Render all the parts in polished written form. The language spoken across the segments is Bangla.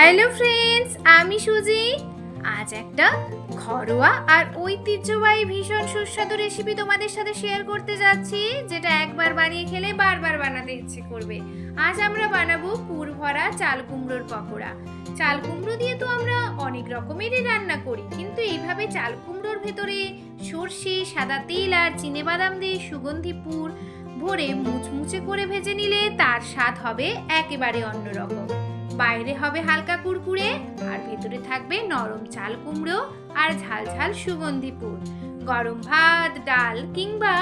হ্যালো ফ্রেন্ডস, আমি সুজি। আজ একটা ঘরোয়া আর ঐতিহ্যবাহী ভীষণ সুস্বাদু রেসিপি তোমাদের সাথে শেয়ার করতে যাচ্ছি, যেটা একবার বানিয়ে খেলে বারবার বানাতে ইচ্ছে করবে। আজ আমরা বানাবো পুর ভরা চাল কুমড়োর পকোড়া। চাল কুমড়ো দিয়ে তো আমরা অনেক রকমেরই রান্না করি, কিন্তু এইভাবে চাল কুমড়োর ভেতরে সর্ষে, সাদা তেল আর চিনেবাদাম দিয়ে সুগন্ধি পুর ভরে মুচমুচে করে ভেজে নিলে তার স্বাদ হবে একেবারে অন্যরকম। বাইরে হবে হালকা কুরকুরে আর ভেতরে থাকবে নরম চাল কুমড়ো আর ঝাল ঝাল সুগন্ধি পুর। গরম ভাত, ডাল কিংবা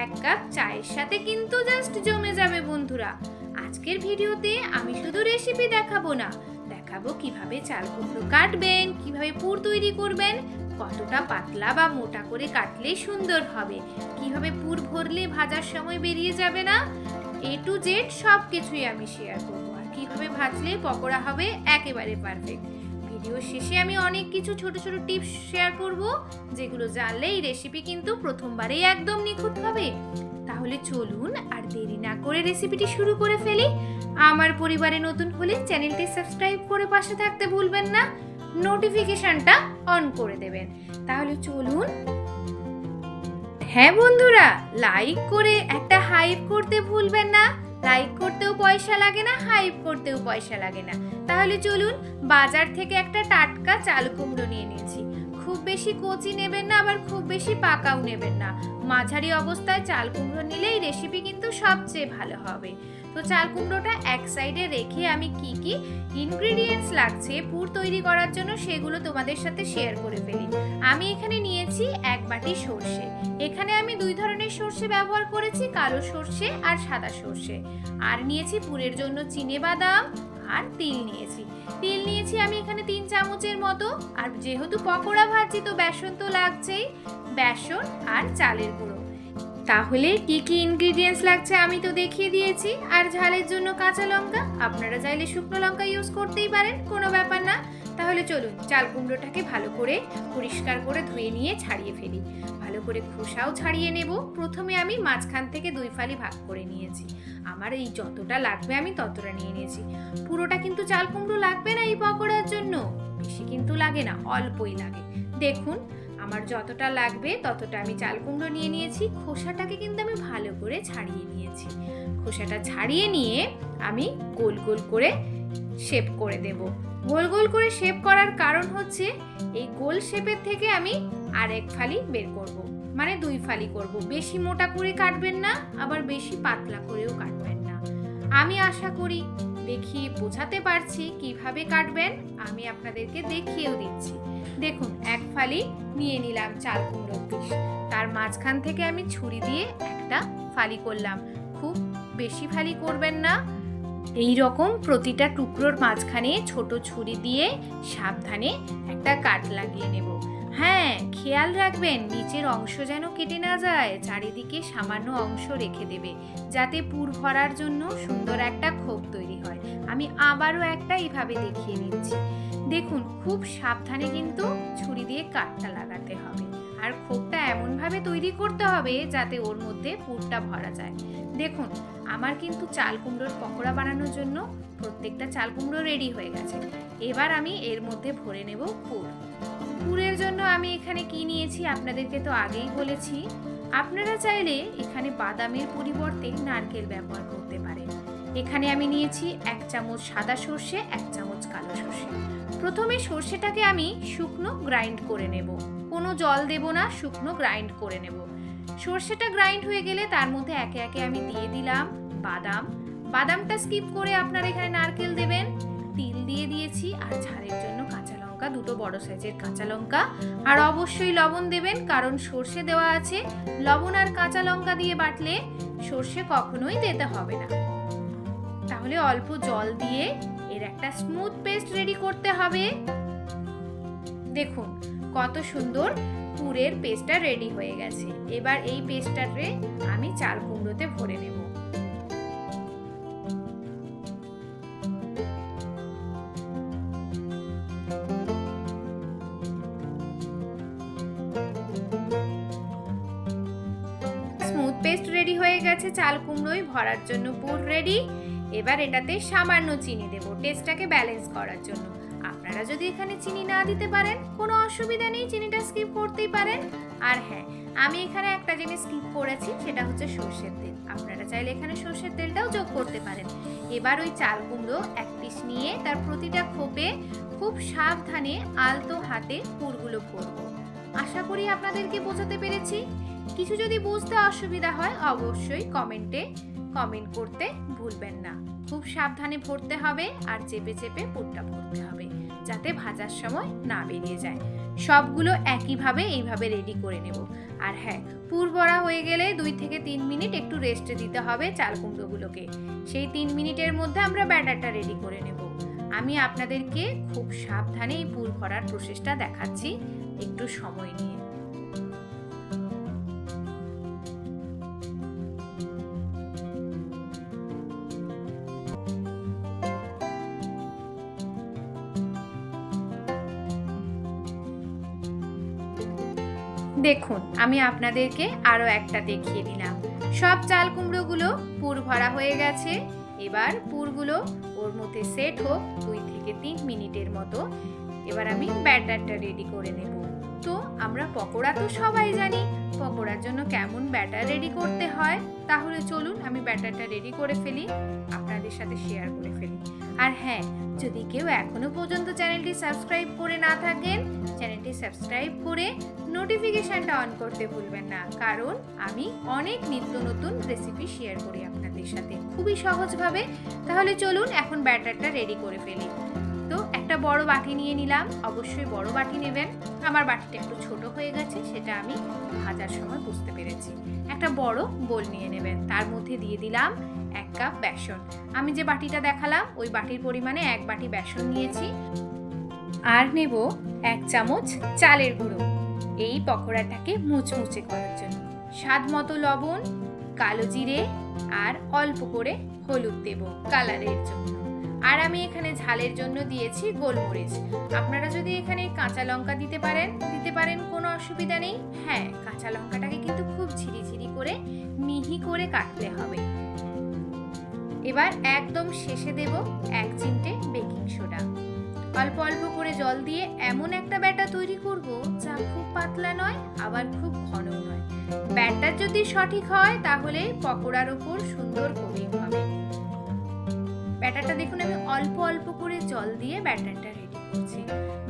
এক কাপ চায়ের সাথে কিন্তু জাস্ট জমে যাবে বন্ধুরা। আজকের ভিডিওতে আমি শুধু রেসিপি দেখাবো না, দেখাবো কিভাবে চাল কুমড়ো কাটবেন, কিভাবে পুর তৈরি করবেন, কতটা পাতলা বা মোটা করে কাটলে সুন্দর হবে, কিভাবে পুর ভরলে ভাজার সময় বেরিয়ে যাবে না। A to Z সব কিছুই আমি শেয়ার করবো, আর কিভাবে ভাজলে পকোড়া হবে একেবারে পারফেক্ট। ভিডিও শেষে আমি অনেক কিছু ছোট ছোট টিপস শেয়ার করব, যেগুলো জানলে এই রেসিপি কিন্তু প্রথমবারেই একদম নিখুঁত হবে। তাহলে চলুন আর দেরি না করে রেসিপিটি শুরু করে ফেলি। আমার পরিবারে নতুন হলে চ্যানেলটি সাবস্ক্রাইব করে পাশে থাকতে ভুলবেন না, নোটিফিকেশনটা অন করে দেবেন। তাহলে চলুন। হ্যাঁ বন্ধুরা, লাইক করে একটা হাইপ করতে ভুলবেন না। লাইক করতেও পয়সা লাগে না, হাইপ করতেও পয়সা লাগে না। তাহলে চলুন, বাজার থেকে একটা টাটকা চাল কুমড়ো নিয়ে নিয়েছি। খুব বেশি কচি নেবেন না, আবার খুব বেশি পাকাও নেবেন না। মাঝারি অবস্থায় চাল কুমড়ো নিলে এই রেসিপি কিন্তু সবচেয়ে ভালো হবে। তো চাল কুমড়োটা এক সাইডে রেখে আমি কি কি ইনগ্রেডিয়েন্টস লাগছে পুর তৈরি করার জন্য সেগুলো তোমাদের সাথে শেয়ার করে ফেলি। আমি এখানে নিয়েছি এক বাটি সর্ষে। এখানে আমি দুই ধরনের সর্ষে ব্যবহার করেছি, কালো সর্ষে আর সাদা সর্ষে। আর নিয়েছি পুরের জন্য চিনেবাদাম আর তিল নিয়েছি। তিল নিয়েছি আমি এখানে 3 চামচের মতো। আর যেহেতু পকোড়া ভাজছি তো বেসন তো লাগছেই, বেসন আর চালের গুঁড়ো। তাহলে কি কি ইনগ্রেডিয়েন্টস লাগছে আমি তো দেখিয়ে দিয়েছি। আর ঝালের জন্য কাঁচা লঙ্কা, আপনারা চাইলে শুকনো লঙ্কা ইউজ করতেই পারেন, কোনো ব্যাপার না। তাহলে চলুন চাল কুমড়োটাকে ভালো করে পরিষ্কার করে ধুয়ে নিয়ে ছাড়িয়ে ফেলি। ভালো করে খোসাও ছাড়িয়ে নেব। প্রথমে আমি মাঝখান থেকে 2 ফালি ভাগ করে নিয়েছি। আমার এই যতটা লাগবে আমি ততটা নিয়ে নিয়েছি। পুরোটা কিন্তু চাল কুমড়ো লাগবে না এই পকোড়ার জন্য, বেশি কিন্তু লাগে না, অল্পই লাগে। দেখুন আমার যতটা লাগবে ততটা আমি চাল কুমড়ো নিয়ে নিয়েছি। খোসাটাকে কিন্তু আমি ভালো করে ছাড়িয়ে নিয়েছি। খোসাটা ছাড়িয়ে নিয়ে আমি গোল গোল করে শেপ করে দেব। গোল গোল করে শেপ করার কারণ হচ্ছে এই গোল শেপের থেকে আমি আরেক ফালি বের করব, মানে 2 ফালি করব। বেশি মোটা করে কাটবেন না, আবার বেশি পাতলা করেও কাটবেন না। আমি আশা করি দেখিয়ে বোঝাতে পারছি কিভাবে কাটবেন, আমি আপনাদেরকে দেখিয়েও দিচ্ছি। দেখুন এক ফালি নিয়ে নিলাম চাল কুমড়োর পিস, তার মাঝখান থেকে আমি ছুরি দিয়ে একটা ফালি করলাম। খুব বেশি ফালি করবেন না, এই রকম প্রতিটা টুকরোর মাঝখানে ছোট ছুরি দিয়ে সাবধানে একটা কাট লাগিয়ে নেব। হ্যাঁ, খেয়াল রাখবেন নিচের অংশ যেন কেটে না যায়, চারিদিকে সামান্য অংশ রেখে দেবে, যাতে পুর ভরার জন্য সুন্দর একটা খোপ তৈরি হয়। আমি আবারও একটা এইভাবে দেখিয়ে দিচ্ছি। দেখুন খুব সাবধানে কিন্তু ছুরি দিয়ে কাটটা লাগাতে হবে, আর খোপটা এমনভাবে তৈরি করতে হবে যাতে ওর মধ্যে পুরটা ভরা যায়। দেখুন আমার কিন্তু চাল কুমড়োর পকোড়া বানানোর জন্য প্রত্যেকটা চাল কুমড়ো রেডি হয়ে গেছে। এবার আমি এর মধ্যে ভরে নেব পুর। পুরের জন্য আমি এখানে কি নিয়েছি আপনাদেরকে তো আগেই বলেছি। আপনারা চাইলে এখানে বাদামের পরিবর্তে নারকেল ব্যবহার করতে পারেন। এখানে আমি নিয়েছি 1 চামচ সাদা সর্ষে, 1 চামচ কালো সর্ষে। প্রথমে সর্ষেটাকে আমি শুকনো গ্রাইন্ড করে নেব, কোনো জল দেব না, শুকনো গ্রাইন্ড করে নেব। সর্ষেটা গ্রাইন্ড হয়ে গেলে তার মধ্যে একে একে আমি দিয়ে দিলাম বাদাম। বাদামটা স্কিপ করে আপনারা এখানে নারকেল দেবেন। তিল দিয়ে দিয়েছি, আর ঝালের জন্য কাঁচা লঙ্কা, 2টো বড় সাইজের কাঁচা লঙ্কা। আর অবশ্যই লবণ দেবেন, কারণ সর্ষে দেওয়া আছে। লবণ আর কাঁচা লঙ্কা দিয়ে বাটলে সর্ষে কখনোই দিতে হবে না। তাহলে অল্প জল দিয়ে এর একটা স্মুথ পেস্ট রেডি করতে হবে। দেখুন কত সুন্দর পুরের পেস্টটা রেডি হয়ে গেছে। এবার এই পেস্টটাকে আমি চাল কুমড়োতে ভরে নেব। স্মুথ পেস্ট রেডি হয়ে গেছে, চাল কুমড়োই ভরার জন্য পুর রেডি। এবার এটাতে সামান্য চিনি দেব টেস্টটাকে ব্যালেন্স করার জন্য। আপনারা যদি এখানে চিনি না দিতে পারেন কোনো অসুবিধা নেই, চিনিটা স্কিপ করতেই পারেন। আর হ্যাঁ, আমি এখানে একটা জিনিস স্কিপ করেছি, সেটা হচ্ছে সর্ষের তেল। আপনারা চাইলে এখানে সর্ষের তেলটাও যোগ করতে পারেন। এবার ওই চাল কুমড়ো এক পিস নিয়ে তার প্রতিটা খোপে খুব সাবধানে আলতো হাতে পুরগুলো ভরবো। আশা করি আপনাদেরকে বোঝাতে পেরেছি। কিছু যদি বুঝতে অসুবিধা হয় অবশ্যই কমেন্ট করতে ভুলবেন না। খুব সাবধানে ভরতে হবে আর চেপে চেপে পুরটা ভরতে হবে, যাতে ভাজার সময় না বেরিয়ে যায়। সবগুলো একইভাবে এইভাবে রেডি করে নেব। আর হ্যাঁ, পুর ভরা হয়ে গেলে 2 থেকে 3 মিনিট একটু রেস্টে দিতে হবে চাল কুমড়োগুলোকে। সেই 3 মিনিটের মধ্যে আমরা ব্যাটারটা রেডি করে নেব। আমি আপনাদেরকে খুব সাবধানে এই পুর ভরার প্রসেসটা দেখাচ্ছি, একটু সময় নিয়ে। দেখুন, আমি আপনাদেরকে আরো একটা দেখিয়ে দিলাম। সব চাল কুমড়োগুলো পুর ভরা হয়ে গেছে। এবার পুরগুলো ওর মধ্যে সেট হোক 2 থেকে 3 মিনিটের মতো। এবার আমি ব্যাটারটা রেডি করে নেব। তো আমরা পকোড়া তো সবাই জানি, পকোড়ার জন্য কেমন ব্যাটার রেডি করতে হয়। তাহলে চলুন আমি ব্যাটারটা রেডি করে ফেলি, আপনাদের সাথে শেয়ার করে ফেলি। আর হ্যাঁ, যদি কেউ এখনো পর্যন্ত চ্যানেলটি সাবস্ক্রাইব করে না থাকেন, চ্যানেলটি সাবস্ক্রাইব করে নোটিফিকেশনটা অন করতে ভুলবেন না, কারণ আমি অনেক নিত্য নতুন রেসিপি শেয়ার করি আপনাদের সাথে খুবই সহজভাবে। তাহলে চলুন এখন ব্যাটারটা রেডি করে ফেলি। তো একটা বড় বাটি নিয়ে নিলাম, অবশ্যই বড় বাটি নেবেন। আমার বাটিটা একটু ছোট হয়ে গেছে, সেটা আমি ভাজার সময় বুঝতে পেরেছি। একটা বড় বোল নিয়ে নেবেন, তার মধ্যে দিয়ে দিলাম 1 কাপ বেসন। আমি যে বাটিটা দেখালাম ওই বাটির পরিমাণে 1 বাটি বেসন নিয়েছি। আর নেব 1 চামচ চালের গুঁড়ো, এই পকোড়াটাকে মুচমুচে করার জন্য। স্বাদ মতো লবণ, কালো জিরে আর অল্প করে হলুদ দেব কালারের জন্য। আর আমি এখানে ঝালের জন্য দিয়েছি গোলমরিচ। আপনারা যদি এখানে কাঁচা লঙ্কা দিতে পারেন কোনো অসুবিধা নেই। হ্যাঁ, কাঁচা লঙ্কাটাকে কিন্তু খুব ঝিরিঝিরি করে মিহি করে কাটতে হবে। এবার একদম শেষে দেব 1 চিমটে বেকিং সোডা। অল্প অল্প করে জল দিয়ে এমন একটা ব্যাটার তৈরি করব যা খুব পাতলা নয় আবার খুব ঘনও নয়। ব্যাটার যদি সঠিক হয় তাহলে পকোড়ার উপর সুন্দর কোটিং হবে। ব্যাটারটা দেখুন, আমি অল্প অল্প করে জল দিয়ে ব্যাটারটা রেডি করছি।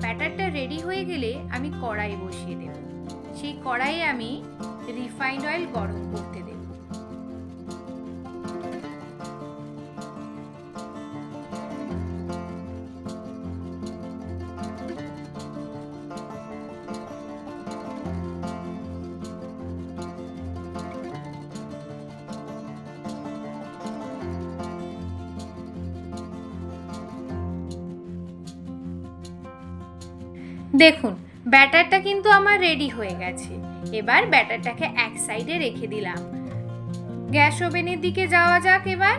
ব্যাটারটা রেডি হয়ে গেলে আমি কড়াই বসিয়ে দেব। সেই কড়াইয়ে আমি রিফাইন্ড অয়েল গরম করতে দেব। দেখুন, ব্যাটারটা কিন্তু আমার রেডি হয়ে গেছে। এবার ব্যাটারটাকে এক সাইডে রেখে দিলাম। গ্যাস ওভেনের দিকে যাওয়া যাক। এবার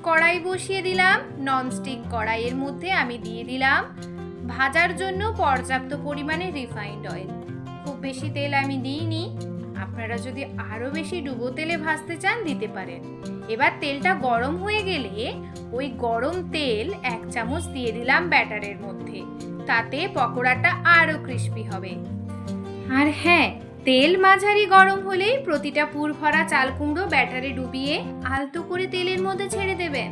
কড়াই বসিয়ে দিলাম। ননস্টিক কড়াইয়ের মধ্যে আমি দিয়ে দিলাম ভাজার জন্য পর্যাপ্ত পরিমাণে রিফাইন্ড অয়েল। খুব বেশি তেল আমি দিইনি, আপনারা যদি আরো বেশি ডুবো তেলে ভাজতে চান দিতে পারেন। এবার তেলটা গরম হয়ে গেলে ওই গরম তেল 1 চামচ দিয়ে দিলাম ব্যাটারের মধ্যে, তাতে পকোড়াটা আরো ক্রিস্পি হবে। আর হ্যাঁ, তেল মাঝারি গরম হলেই প্রতিটা পুর ভরা চাল কুমড়ো ব্যাটারে ডুবিয়ে আলতো করে তেলের মধ্যে ছেড়ে দেবেন।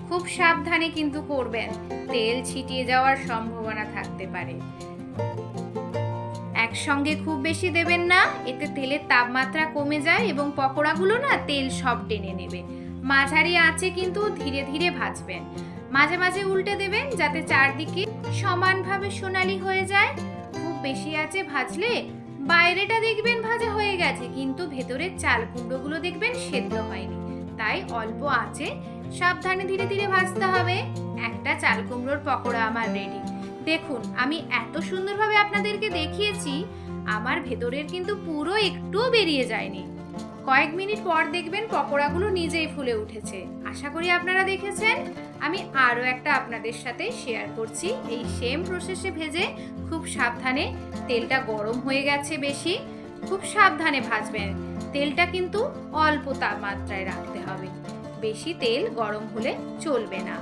খুব সাবধানে কিন্তু করবেন, তেল ছিটিয়ে যাওয়ার সম্ভাবনা থাকতে পারে। একসঙ্গে খুব বেশি দেবেন না, এতে তেলের তাপমাত্রা কমে যায় এবং পকোড়াগুলো না তেল সব টেনে নেবে। মাঝারি আঁচে কিন্তু ধীরে ধীরে ভাজবেন। মাঝে মাঝে উল্টে দেবেন যাতে চারদিকে সমানভাবে সোনালি হয়ে যায়। খুব বেশি আঁচে ভাজলে বাইরেটা দেখবেন ভাজা হয়ে গেছে, কিন্তু ভেতরের চাল কুমড়োগুলো দেখবেন সেদ্ধ হয়নি। তাই অল্প আঁচে সাবধানে ধীরে ধীরে ভাজতে হবে। একটা চাল কুমড়োর পকোড়া আমার রেডি। দেখুন, আমি এত সুন্দরভাবে আপনাদেরকে দেখিয়েছি, আমার ভেতরের কিন্তু পুরো একটুও বেরিয়ে যায়নি। কয়েক মিনিট পর দেখবেন পকোড়াগুলো নিজেই ফুলে উঠেছে। আশা করি আপনারা দেখেছেন। আমি আরও একটা আপনাদের সাথে শেয়ার করছি। এই সেম প্রসেসে ভেজে খুব সাবধানে, তেলটা গরম হয়ে গেছে বেশি, খুব সাবধানে ভাজবেন। তেলটা কিন্তু অল্প তাপমাত্রায় রাখতে হবে। বেশি তেল গরম হলে চলবে না।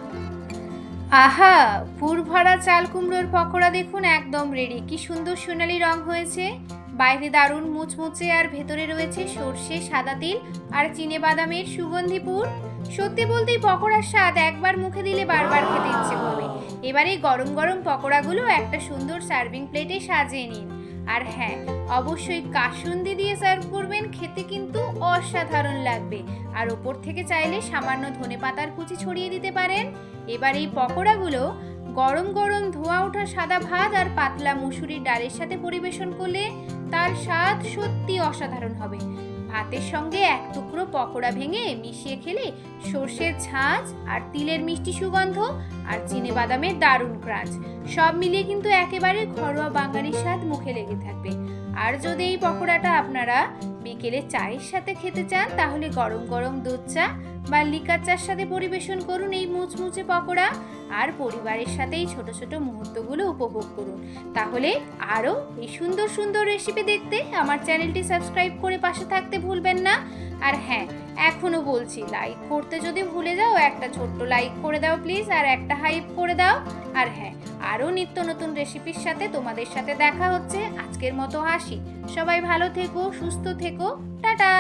আহা, পুর ভরা চাল কুমড়োর পকোড়া দেখুন একদম রেডি। কি সুন্দর সোনালি রং হয়েছে, বাইরে দারুণ মুচমুচে আর ভেতরে রয়েছে সর্ষে, সাদা তিল আর চিনে বাদামের সুগন্ধি পুর। সত্যি বলতেই পকোড়ার স্বাদ একবার মুখে দিলে বারবার খেতে ইচ্ছে করবে। এবার এই গরম গরম পকোড়াগুলো একটা সুন্দর সার্ভিং প্লেটে সাজিয়ে নিন। আর হ্যাঁ, অবশ্যই কাসুন্দি দিয়ে সার্ভ করবেন, খেতে কিন্তু অসাধারণ লাগবে। আর ওপর থেকে চাইলে সামান্য ধনেপাতার কুচি ছড়িয়ে দিতে পারেন। এবার এই পকোড়াগুলো গরম গরম ধোয়া ওঠা সাদা ভাত আর পাতলা মুসুরির ডালের সাথে পরিবেশন করলে তার স্বাদ সত্যি অসাধারণ হবে। ভাতের সঙ্গে এক টুকরো পকোড়া ভেঙে মিশিয়ে খেলে সর্ষের ঝাঁঝ আর তিলের মিষ্টি সুগন্ধ আর চিনে বাদামের দারুণ ক্রাঞ্চ সব মিলিয়ে কিন্তু একেবারে ঘরোয়া বাঙালির স্বাদ মুখে লেগে থাকবে। আর যদি এই পকোড়াটা আপনারা বিকেলে চায়ের সাথে খেতে চান, তাহলে গরম গরম দুধ চা বা লিকার চার সাথে পরিবেশন করুন এই মুচমুচে পকোড়া, আর পরিবারের সাথে এই ছোট ছোট মুহূর্তগুলো উপভোগ করুন। তাহলে আরও এই সুন্দর সুন্দর রেসিপি দেখতে আমার চ্যানেলটি সাবস্ক্রাইব করে পাশে থাকতে ভুলবেন না। আর হ্যাঁ, এখনও বলছি, লাইক করতে যদি ভুলে যাও একটা ছোট্ট লাইক করে দাও প্লিজ, আর একটা হাইপ করে দাও। আর হ্যাঁ, আরও নিত্য নতুন রেসিপির সাথে তোমাদের সাথে দেখা হচ্ছে। আজকের মতো আসি, সবাই ভালো থেকো, সুস্থ থেকো, টাটা।